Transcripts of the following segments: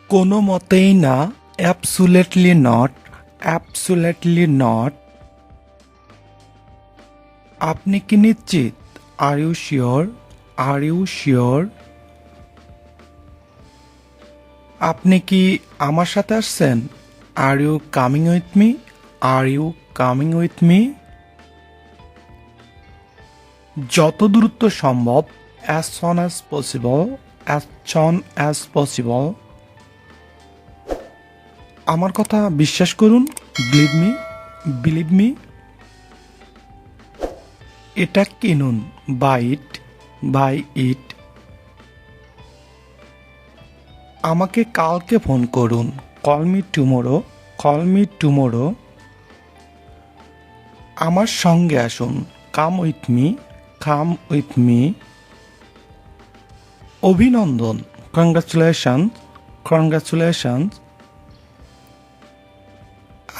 কোনো মতেই না, অ্যাবসুলেটলি নট, অ্যাবসুলেটলি নট। আপনি কি নিশ্চিত? Are you sure? Are you sure? আপনি কি আমার সাথে আসছেন? Are you coming with me? Are you coming with me? যত দ্রুত সম্ভব, as soon as possible, as soon as possible. আমার কথা বিশ্বাস করুন, বিলিভ মি, বিলিভ মি। এটা কিনুন, বাই ইট, বাই ইট। আমাকে কালকে ফোন করুন, call me tomorrow, call me tomorrow. আমার সঙ্গে আসুন, come with me, come with me. অভিনন্দন, কংগ্রাচুলেশন, কংগ্রাচুলেশন।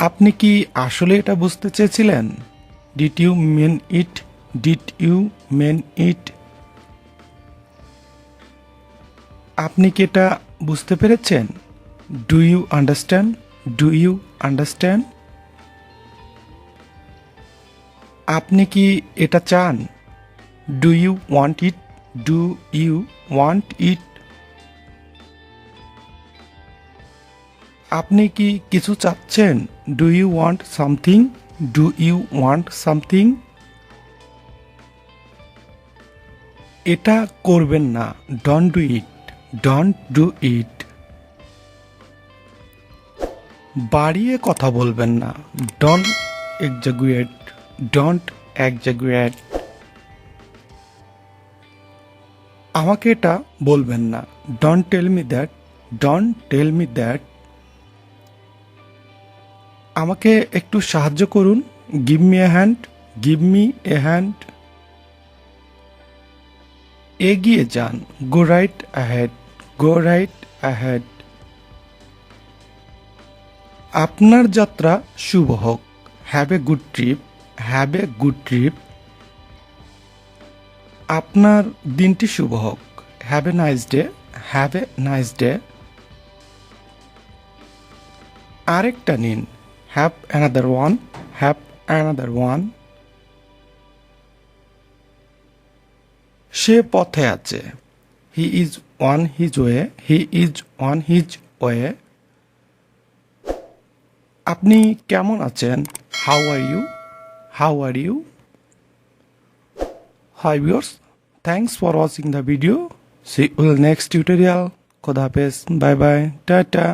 আপনি কি আসলে এটা বুঝতে চেয়েছিলেন? Did you mean it? Did you mean it? আপনি কি এটা বুঝতে পেরেছেন? Do you understand? Do you understand? আপনি কি এটা চান? Do you want it? Do you want it? আপনি কি কিছু চাচ্ছেন? Do you want something? Do you want something? এটা করবেন না, don't do it, don't do it. বাড়িয়ে কথা বলবেন না, ডোন্ট এক্সাগুয়েট, ডোন্ট এক্সাগুয়েট। আমাকে এটা বলবেন না, don't tell me that, don't tell me that. আমাকে একটু সাহায্য করুন, give me a hand, give me a hand. এগিয়ে যান, go right ahead, go right ahead. আপনার যাত্রা শুভ হোক, have a good trip, have a good trip. আপনার দিনটি শুভ হোক, have a nice day, have a nice day. আরেকটা নিন, have another one, have another one. সে পথে আছে, he is on his way, he is on his way. আপনি কেমন আছেন? How are you, how are you? Hi viewers, thanks for watching the video. See you in the next tutorial. Khuda Hafiz, bye bye, tata.